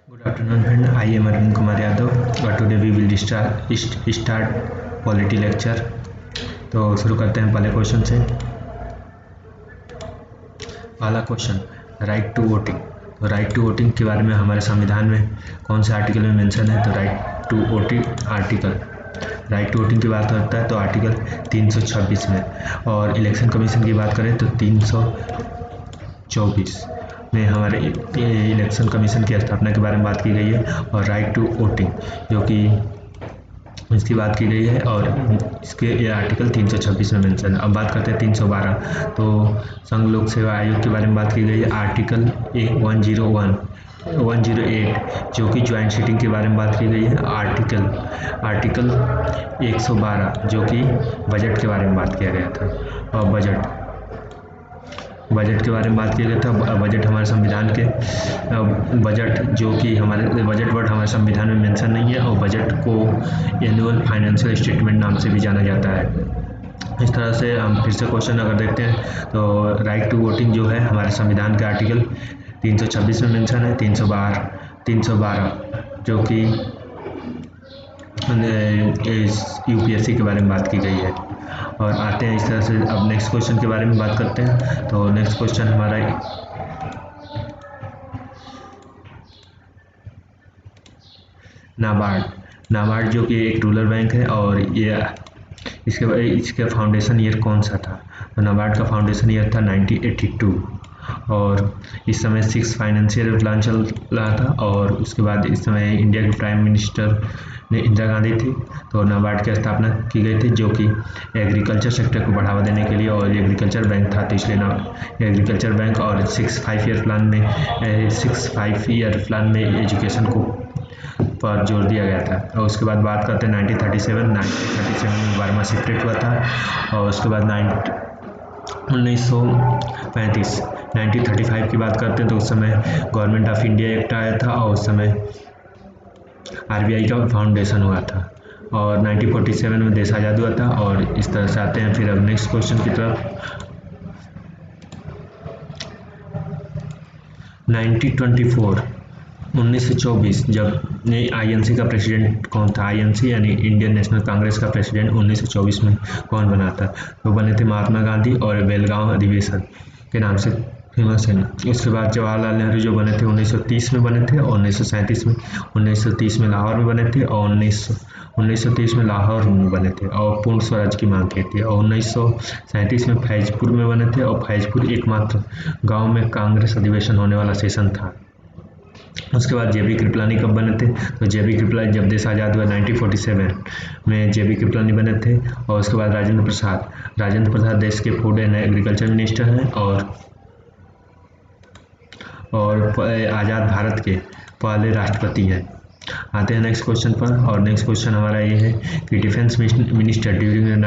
Good afternoon friend, I am Arvind Kumar Yadav और today we will start polity lecture. तो शुरू करते हैं पहले क्वेश्चन से। पहला क्वेश्चन, राइट टू वोटिंग। तो राइट टू वोटिंग के बारे में हमारे संविधान में कौन से आर्टिकल में मेंशन है? तो right to voting article, right to voting की बात करता है तो आर्टिकल 326 में, और इलेक्शन कमीशन की बात करें तो 324 में हमारे इलेक्शन कमीशन की स्थापना के बारे में बात की गई है। और राइट टू वोटिंग जो कि इसकी बात की गई है और इसके ये आर्टिकल 326 में मेंशन है। अब बात करते हैं 312। तो संघ लोक सेवा आयोग के बारे में बात की गई है। आर्टिकल 108 जो कि ज्वाइंट सीटिंग के बारे में बात की गई है। आर्टिकल 112 जो कि बजट के बारे में बात किया गया था। और बजट के बारे में बात किया गया था। बजट हमारे संविधान के बजट जो कि हमारे बजट वर्ड हमारे संविधान में मेंशन नहीं है, और बजट को एनुअल फाइनेंशियल स्टेटमेंट नाम से भी जाना जाता है। इस तरह से हम फिर से क्वेश्चन अगर देखते हैं तो राइट टू वोटिंग जो है हमारे संविधान के आर्टिकल 326 में मेंशन है। 312 जो कि यूपीएससी के बारे में बात की गई है। और आते हैं इस तरह से अब नेक्स्ट क्वेश्चन के बारे में बात करते हैं। तो नेक्स्ट क्वेश्चन हमारा नाबार्ड जो कि एक रूरल बैंक है, और ये इसके फाउंडेशन ईयर कौन सा था? तो नाबार्ड का फाउंडेशन ईयर था 1982, और इस समय 6 फाइनेंशियल प्लान चल रहा था। और उसके बाद इस समय इंडिया के प्राइम मिनिस्टर ने इंदिरा गांधी थी, तो नाबार्ड की स्थापना की गई थी, जो कि एग्रीकल्चर सेक्टर को बढ़ावा देने के लिए, और एग्रीकल्चर बैंक था तो इसलिए एग्रीकल्चर बैंक। और 6 5 ईयर प्लान में एजुकेशन को पर जोर दिया गया था। और उसके बाद बात करते हैं 1937 में बर्मा सेपरेट हुआ था। और उसके बाद 1935 की बात करते हैं तो उस समय गवर्नमेंट ऑफ इंडिया एक्ट आया था, और उस समय आरबीआई का फाउंडेशन हुआ था। और 1947 में देश आज़ाद हुआ था। और इस तरह से आते हैं फिर अब नेक्स्ट क्वेश्चन की तरफ। 1924 जब आईएनसी का प्रेसिडेंट कौन था? आईएनसी यानी इंडियन नेशनल कांग्रेस का प्रेसिडेंट 1924 में कौन बना था? तो बने थे महात्मा गांधी, और बेलगांव अधिवेशन के नाम से फेमस है। उसके बाद जवाहरलाल नेहरू जो बने थे 1930 में बने थे, और 1930 में लाहौर में बने थे, और 1930 में लाहौर में बने थे और पूर्ण स्वराज की मांग की थी। और 1937 में फैजपुर में बने थे, और फैजपुर एकमात्र गांव में कांग्रेस अधिवेशन होने वाला सेशन था। उसके बाद जेबी कृपलानी कब बने थे? तो जेबी कृपलानी जब देश आज़ाद हुआ 1947 में जेबी कृपलानी बने थे। और उसके बाद राजेंद्र प्रसाद देश के फूड एंड एग्रीकल्चर मिनिस्टर हैं, और आज़ाद भारत के पहले राष्ट्रपति हैं। आते हैं नेक्स्ट क्वेश्चन पर। और नेक्स्ट क्वेश्चन हमारा ये है कि defence minister during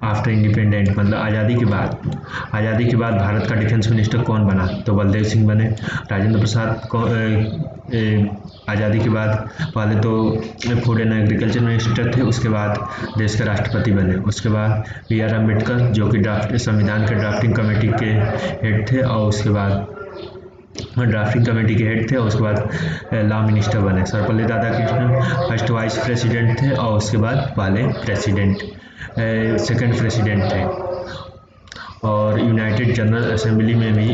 after independent, मतलब आज़ादी के बाद भारत का डिफेंस मिनिस्टर कौन बना? तो बलदेव सिंह बने। राजेंद्र प्रसाद को आज़ादी के बाद पहले तो फूड एंड एग्रीकल्चर मिनिस्टर थे, उसके बाद देश के राष्ट्रपति बने। उसके बाद BR अम्बेडकर जो कि संविधान के ड्राफ्टिंग कमेटी के हेड थे, और उसके बाद उसके बाद लॉ मिनिस्टर बने। Sarvepalli Radhakrishnan first vice president थे, और उसके बाद पहले सेकंड प्रेसिडेंट थे। और यूनाइटेड जनरल असेंबली में भी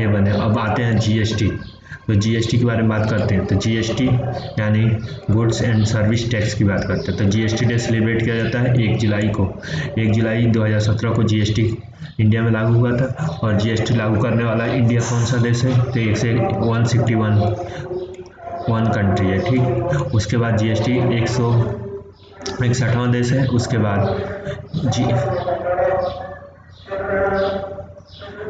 ये बने। अब आते हैं जीएसटी। तो जीएसटी के बारे में बात करते हैं। तो जीएसटी यानी गुड्स एंड सर्विस टैक्स की बात करते हैं। तो जीएसटी डे सेलिब्रेट किया जाता है 1 जुलाई 2017 को जीएसटी इंडिया में लागू हुआ था। और जीएसटी लागू करने वाला इंडिया कौन सा देश है? तो 161 कंट्री है, ठीक। उसके बाद जीएसटी 161वां देश है। उसके बाद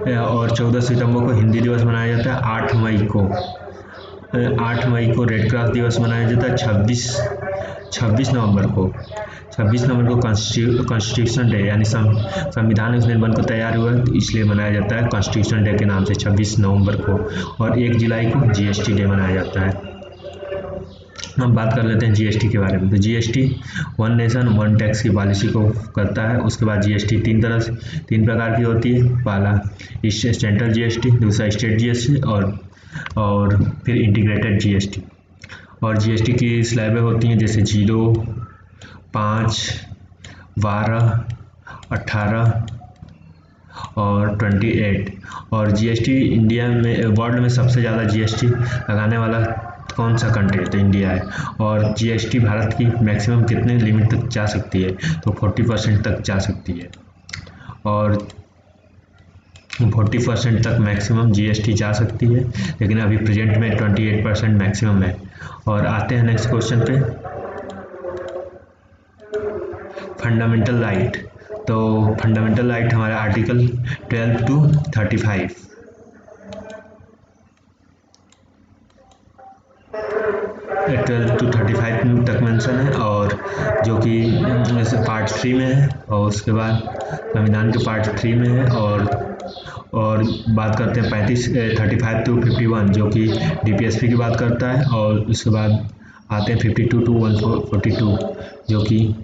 और 14 सितंबर को हिंदी दिवस मनाया जाता है। 8 मई को रेड क्रॉस दिवस मनाया जाता है। 26 नवंबर को कॉन्स्टिट्यूशन डे यानी संविधान उस दिन बनकर तैयार हुआ, तो इसलिए मनाया जाता है कॉन्स्टिट्यूशन डे के नाम से 26 नवंबर को। और 1 जुलाई को जीएसटी डे मनाया जाता है। हम बात कर लेते हैं जीएसटी के बारे में। तो GST one nation one tax की पॉलिसी को करता है। उसके बाद जीएसटी 3 प्रकार की होती है। पहला सेंट्रल जीएसटी, दूसरा स्टेट जीएसटी और और फिर इंटीग्रेटेड जीएसटी। और जीएसटी की स्लैबें होती हैं जैसे 0, 5, 12, 18 और 28। और जीएसटी इंडिया में वर्ल्ड में सबसे ज़्यादा जीएसटी लगाने वाला कौन सा कंट्री है? तो इंडिया है। और जीएसटी भारत की मैक्सिमम कितने लिमिट तक जा सकती है? तो 40% तक जा सकती है। और 40% तक मैक्सिमम जीएसटी जा सकती है, लेकिन अभी प्रेजेंट में 28% मैक्सिमम है। और आते हैं नेक्स्ट क्वेश्चन पे, फंडामेंटल राइट। तो फंडामेंटल राइट हमारा आर्टिकल 12 to 35। 12 to 35 तक मेंशन है, और जो कि पार्ट 3 में है, और उसके बाद संविधान के पार्ट 3 में है। और बात करते हैं 35 to 51 जो कि डीपीएसपी की बात करता है। और उसके बाद आते हैं 52 to 142 जो कि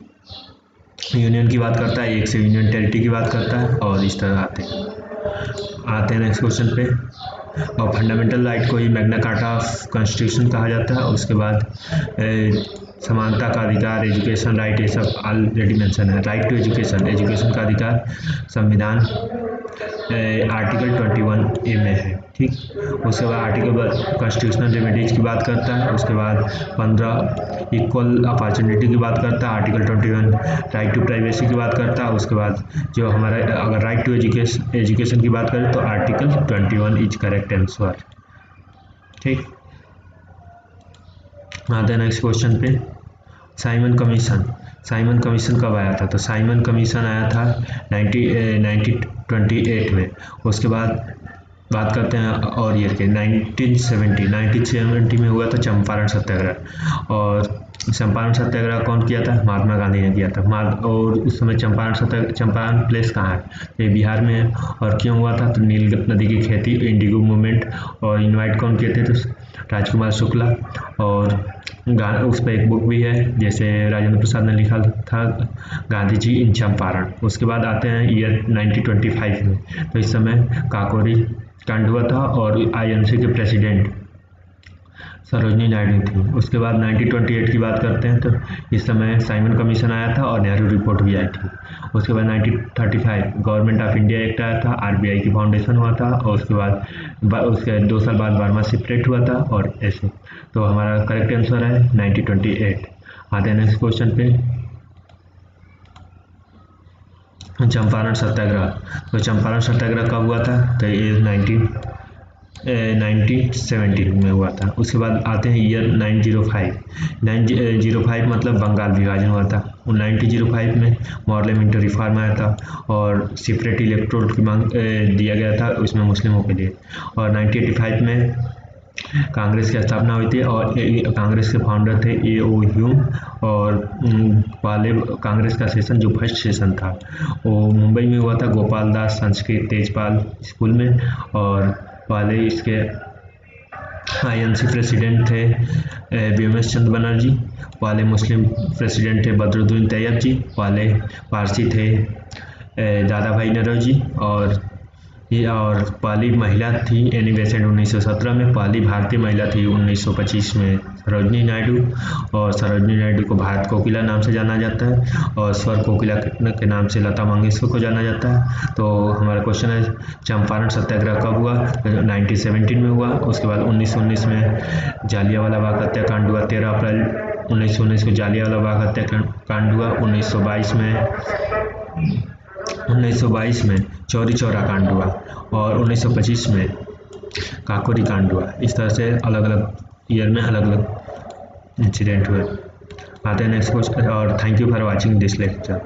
यूनियन की बात करता है, एक से यूनियन टेरिटरी की बात करता है। और इस तरह आते हैं नेक्स्ट क्वेश्चन पे। और फंडामेंटल राइट को ही मैग्ना कार्टा ऑफ कॉन्स्टिट्यूशन कहा जाता है। उसके बाद समानता का अधिकार, एजुकेशन राइट, ये सब ऑलरेडी मेंशन है। राइट टू एजुकेशन, एजुकेशन का अधिकार संविधान आर्टिकल 21A में है, ठीक। उसके बाद आर्टिकल कॉन्स्टिट्यूशनल रेमेडीज की बात करता है। उसके बाद 15 इक्वल अपॉर्चुनिटी की बात करता है, आर्टिकल 21 राइट टू प्राइवेसी की बात करता है। उसके बाद जो हमारा अगर राइट टू एजुकेशन की बात करें तो आर्टिकल 21 इज करेक्ट आंसर, ठीक। आते हैं नेक्स्ट क्वेश्चन पे, साइमन कमीशन कब आया था? तो साइमन कमीशन आया था 1928 में। उसके बाद बात करते हैं और ईयर के 1970 में हुआ था चंपारण सत्याग्रह। और चंपारण सत्याग्रह कौन किया था? महात्मा गांधी ने किया था। और उस समय चंपारण प्लेस कहाँ है? ये बिहार में है। और क्यों हुआ था? तो नीलगत नदी की खेती, इंडिगो मूवमेंट। और इनवाइट कौन किए थे? तो राजकुमार शुक्ला। और उस पर एक बुक भी है जैसे राजेंद्र प्रसाद ने लिखा था, गांधी जी इन चंपारण। उसके बाद आते हैं ईयर 1925 में। तो इस समय काकोरी कांड हुआ था और आईएनसी के प्रेसिडेंट सरोजनी नायडू थी। उसके बाद 1928 की बात करते हैं तो इस समय साइमन कमीशन आया था और नेहरू रिपोर्ट भी आई थी। उसके बाद 1935 गवर्नमेंट ऑफ इंडिया एक्ट आया था, आरबीआई की फाउंडेशन हुआ था। और उसके बाद उसके 2 साल बाद बर्मा सेपरेट हुआ था। और ऐसे तो हमारा करेक्ट आंसर है 1928। आते हैं नेक्स्ट क्वेश्चन पे, चंपारण सत्याग्रह। तो चंपारण सत्याग्रह कब हुआ था? तो ये 1917 में हुआ था। उसके बाद आते हैं ईयर 905 मतलब बंगाल विभाजन हुआ था। 1905 में पार्लियामेंट्री रिफॉर्म आया था और सेपरेट इलेक्टोरल की मांग दिया गया था उसमें मुस्लिमों के लिए। और 1985 में कांग्रेस की स्थापना हुई थी और कांग्रेस के फाउंडर थे A.O. ह्यूम। और पहले कांग्रेस का सेशन जो फर्स्ट सेशन था वो मुंबई में हुआ था, गोपाल दास संस्कृत तेजपाल स्कूल में। और पहले इसके आईएनसी प्रेसिडेंट थे बीएमएस चंद्र बनर्जी। पहले मुस्लिम प्रेसिडेंट थे बदरुद्दीन तैयब जी। पहले पारसी थे दादा भाई नौरोजी। और पहली महिला थी एनी बेसेंट 1917 में। पहली भारतीय महिला थी 1925 में सरोजनी नायडू। और सरोजनी नायडू को भारत कोकिला नाम से जाना जाता है और स्वर कोकिला के नाम से लता मंगेशकर को जाना जाता है। तो हमारा क्वेश्चन है चंपारण सत्याग्रह कब हुआ? 1917 में हुआ। उसके बाद 1919 में जालियांवाला बाग हत्याकांड हुआ। 13 अप्रैल 1919 को जालियांवाला बाग हत्याकांड हुआ। 1922 में चौरी चौरा कांड हुआ। और 1925 में काकोरी कांड हुआ। इस तरह से अलग अलग ईयर में अलग अलग इंसिडेंट हुए। आते हैं नेक्स्ट क्वेश्चन। और thank you for watching this lecture.